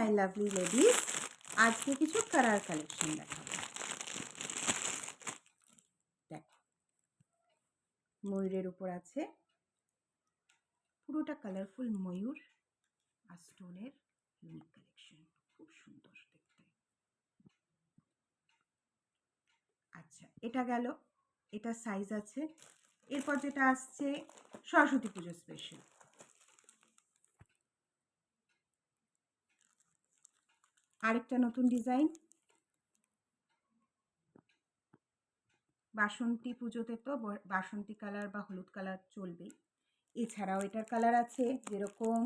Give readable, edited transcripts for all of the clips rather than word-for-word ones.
My lovely ladies, আজকে কিছু colour collection দেখাবো। দেখো, ময়ূরের উপর আছে, পুরোটা কালারফুল ময়ূর আর স্টোনের ইউনিক কালেকশন, খুব সুন্দর দেখতে। আচ্ছা, এটা গেল, এটা সাইজ আছে। এরপর যেটা আসছে সরস্বতী পুজো স্পেশাল, আরেকটা নতুন ডিজাইন। বাসন্তী পুজোতে তো বাসন্তী কালার বা হলুদ কালার চলবেই। এছাড়াও এটার কালার আছে, যেরকম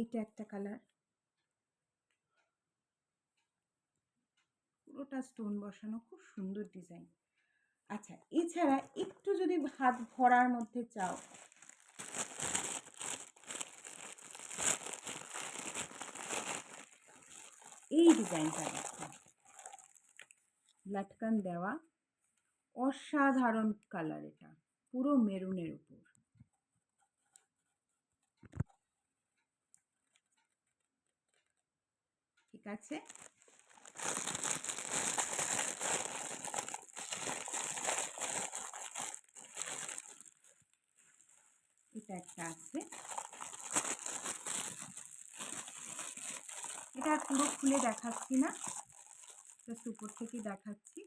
এটা একটা কালার, পুরোটা স্টোন বসানো, খুব সুন্দর ডিজাইন। আচ্ছা, এছাড়া একটু যদি হাত ভরার মধ্যে চাও, এই ডিজাইনটা দেখো, লাটকান দেওয়া, অসাধারণ কালার। এটা পুরো মেরুনের উপর, ঠিক আছে। এটা একটা আছে, এটা পুরো খুলে দেখাচ্ছি না, জাস্ট উপর থেকে দেখাচ্ছি।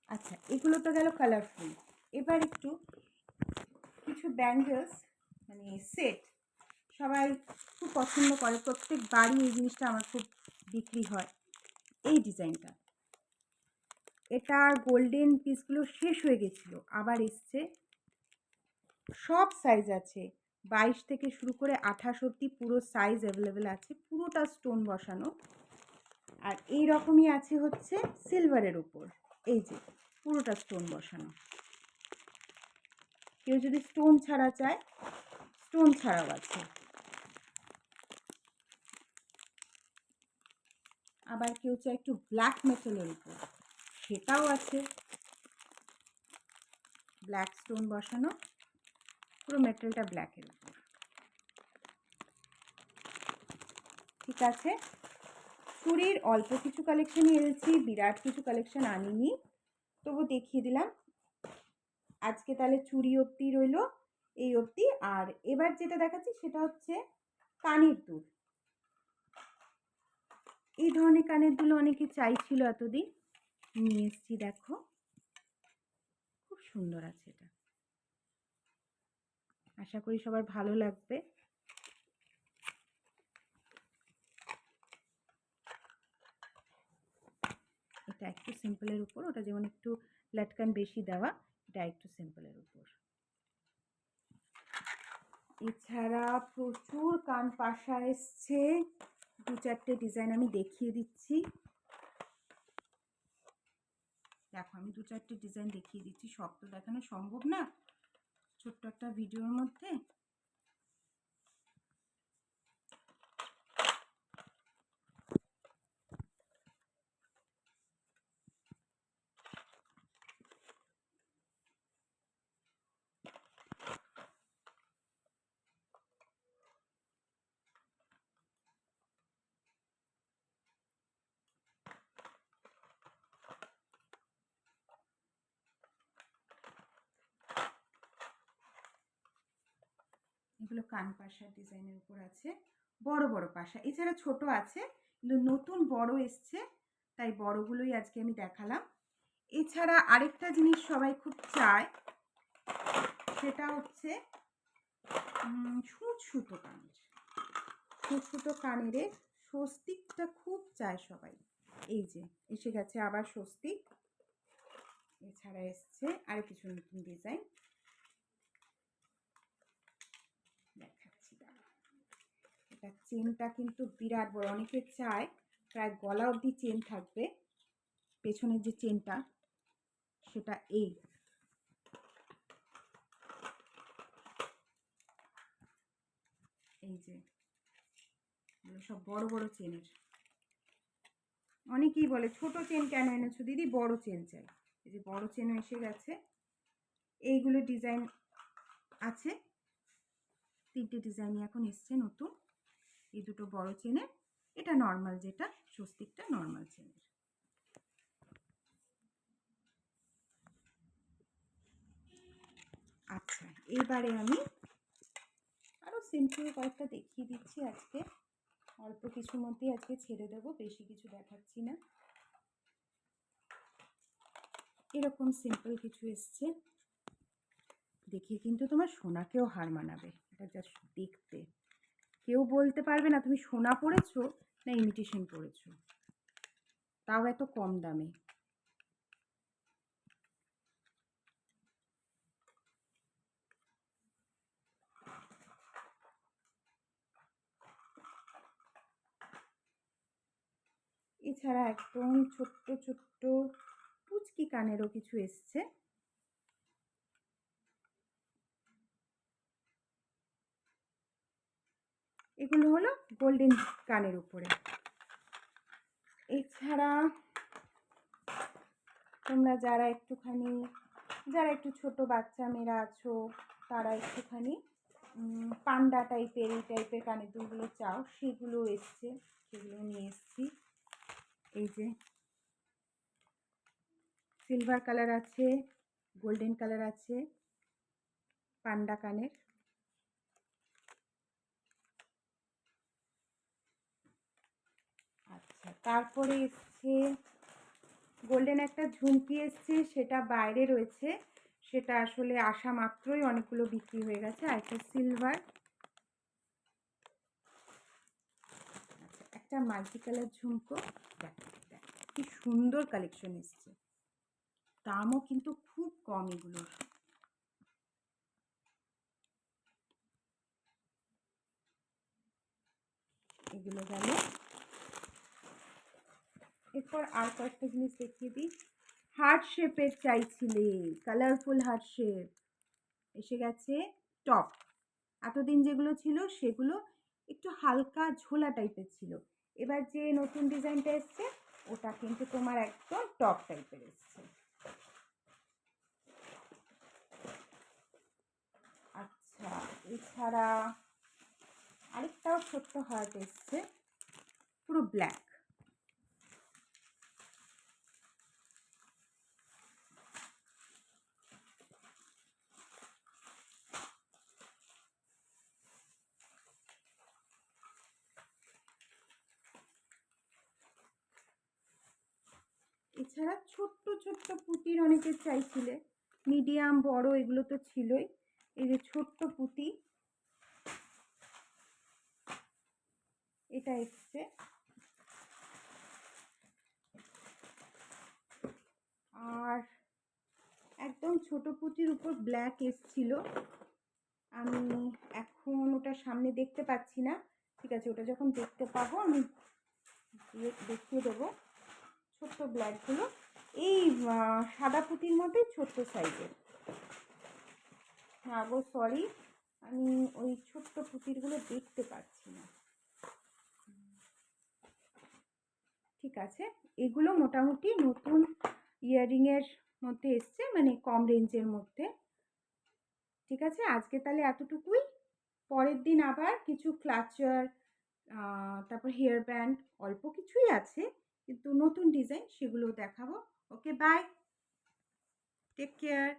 আচ্ছা, এগুলো তো গেল কালারফুল। এবার একটু কিছু ব্যাঙ্গলস, মানে সেট সবাই খুব পছন্দ করে, প্রত্যেক বাড়ি এই জিনিসটা আমার খুব বিক্রি হয়। এই ডিজাইনটা, এটার গোল্ডেন পিসগুলো শেষ হয়ে গেছিলো, আবার এসছে। সব সাইজ আছে, 22 থেকে শুরু করে 28 অবধি পুরো সাইজ অ্যাভেলেবেল আছে, পুরোটা স্টোন বসানো। আর এই রকমই আছে হচ্ছে সিলভারের উপর, এই যে পুরোটা স্টোন বসানো। কেউ যদি স্টোন ছাড়া চায়, স্টোন ছাড়াও আছে। আবার কেউ চায় একটু ব্ল্যাক মেটালের উপর, সেটাও আছে, ব্ল্যাক স্টোন বসানো, পুরো মেটালটা ব্ল্যাকের উপর, ঠিক আছে। চুড়ির অল্প কিছু কালেকশনই এনেছি, বিরাট কিছু কালেকশন আনিনি, তবু দেখিয়ে দিলাম। আজকে তাহলে চুড়ি অবধি রইল, এই অবধি। আর এবার যেটা দেখাচ্ছি সেটা হচ্ছে কানের দুল। এই ধরনের কানের দুল অনেকে চাইছিল, এতদিন নিয়ে এসছি। দেখো, খুব সুন্দর আছে এটা, আশা করি সবার ভালো লাগবে। এটা একটু সিম্পলের উপর, ওটা যেমন একটু লাটকান বেশি দেওয়া, এটা একটু সিম্পলের উপর। এছাড়া প্রচুর কান পাশা এসছে, 2-4টে ডিজাইন আমি দেখিয়ে দিচ্ছি। দেখো, আমি 2-4টে ডিজাইন দেখিয়ে দিচ্ছি, সব তো দেখানো সম্ভব না ছোট্ট একটা ভিডিওর মধ্যে। এগুলো কান পাশা ডিজাইনের উপর আছে, বড় বড় পাশা। এছাড়া ছোট আছে, কিন্তু নতুন বড় এসছে, তাই বড়গুলোই আজকে আমি দেখালাম। এছাড়া আরেকটা জিনিস সবাই খুব চায়, সেটা হচ্ছে ছুঁচ সুতো কানের। ছুঁচ সুতো কানের স্বস্তিকটা খুব চায় সবাই। এই যে এসে গেছে আবার স্বস্তিক। এছাড়া এসছে আরো কিছু নতুন ডিজাইন, দেখাচ্ছি। এটা চেনটা কিন্তু বিরাট বড়, অনেকে চায় প্রায় গলা অবধি চেন থাকবে। পেছনের যে চেনটা, সেটা এই যে সব বড় বড় চেনের। অনেকেই বলে ছোট চেন কেন এনেছো দিদি, বড় চেন চাই। এই যে বড় চেনও এসে গেছে। এইগুলো ডিজাইন আছে, 3টে ডিজাইনই এখন এসছে নতুন। এই দুটো বড় চেনের, এটা নর্মাল, যেটা স্বস্তিকটা নর্মাল চেনের। আচ্ছা, এবারে আমি আরও সিম্পল কয়েকটা দেখিয়ে দিচ্ছি। আজকে অল্প কিছুর মধ্যেই আজকে ছেড়ে দেবো, বেশি কিছু দেখাচ্ছি না। এরকম সিম্পল কিছু এসছে, দেখে কিন্তু তোমার সোনাকেও হার মানাবে। এটা জাস্ট দেখতে কেউ বলতে পারবে না তুমি সোনা পরেছো না ইমিটেশন পরেছো, তাও এত কম দামে। এছাড়া একদম ছোট্ট ছোট্ট পুচকি কানেরও কিছু এসছে। এগুলো হলো গোল্ডেন কানের উপরে। এছাড়া তোমরা যারা একটু ছোট বাচ্চা মেয়েরা আছো, তারা একটুখানি পান্ডা টাইপের এই টাইপের কানের দুলগুলো চাও, সেগুলো এসছে, সেগুলো নিয়ে এসছি। এই যে সিলভার কালার আছে, গোল্ডেন কালার আছে, পান্ডা কানের। আচ্ছা, তারপরে এসছে গোল্ডেন একটা ঝুমকি এসছে, সেটা বাইরে রয়েছে, সেটা আসলে আসা মাত্রই অনেকগুলো বিক্রি হয়ে গেছে। আর একটা সিলভার, আচ্ছা একটা মাল্টি কালার ঝুমকো। কি সুন্দর কালেকশন এসছে, দামও কিন্তু খুব কম এগুলোর। এগুলো গেল। এরপর আর কয়েকটা জিনিস দেখিয়ে দিই। হার্ট শেপের চাইছিলে, কালারফুল হার্ট শেপ এসে গেছে। টপ, এতদিন যেগুলো ছিল সেগুলো একটু হালকা ঝোলা টাইপের ছিল, এবার যে নতুন ডিজাইনটা এসছে ওটা কিন্তু তোমার একদম টপ টাইপের এসছে। আচ্ছা, এছাড়া আরেকটাও ছোট্ট হার্ট এসছে, পুরো ব্ল্যাক। এছাড়া ছোট্ট ছোট্ট পুঁতির অনেকে চাইছিলে, মিডিয়াম বড় এগুলো তো ছিলই। এই যে ছোট্ট পুঁতি, এটা এসছে। আর একদম ছোট পুঁতির উপর ব্ল্যাক এসছিল, আমি এখন ওটা সামনে দেখতে পাচ্ছি না, ঠিক আছে ওটা যখন দেখতে পাবো আমি দেখিয়ে দেবো। ছোট্ট ব্ল্যাকগুলো এই সাদা পুঁতির মতোই ছোট্ট সাইজের। হ্যাঁ গো সরি, আমি ওই ছোট্ট পুঁতিরগুলো দেখতে পাচ্ছি না। ঠিক আছে, এগুলো মোটামুটি নতুন ইয়াররিংয়ের মধ্যে এসছে, মানে কম রেঞ্জের মধ্যে। ঠিক আছে, আজকে তাহলে এতটুকুই। পরের দিন আবার কিছু ক্লাচার, তারপর হেয়ার ব্যান্ড, অল্প কিছুই আছে কিন্তু নতুন ডিজাইন, সেগুলো দেখাবো। ওকে, বাই, টেক কেয়ার।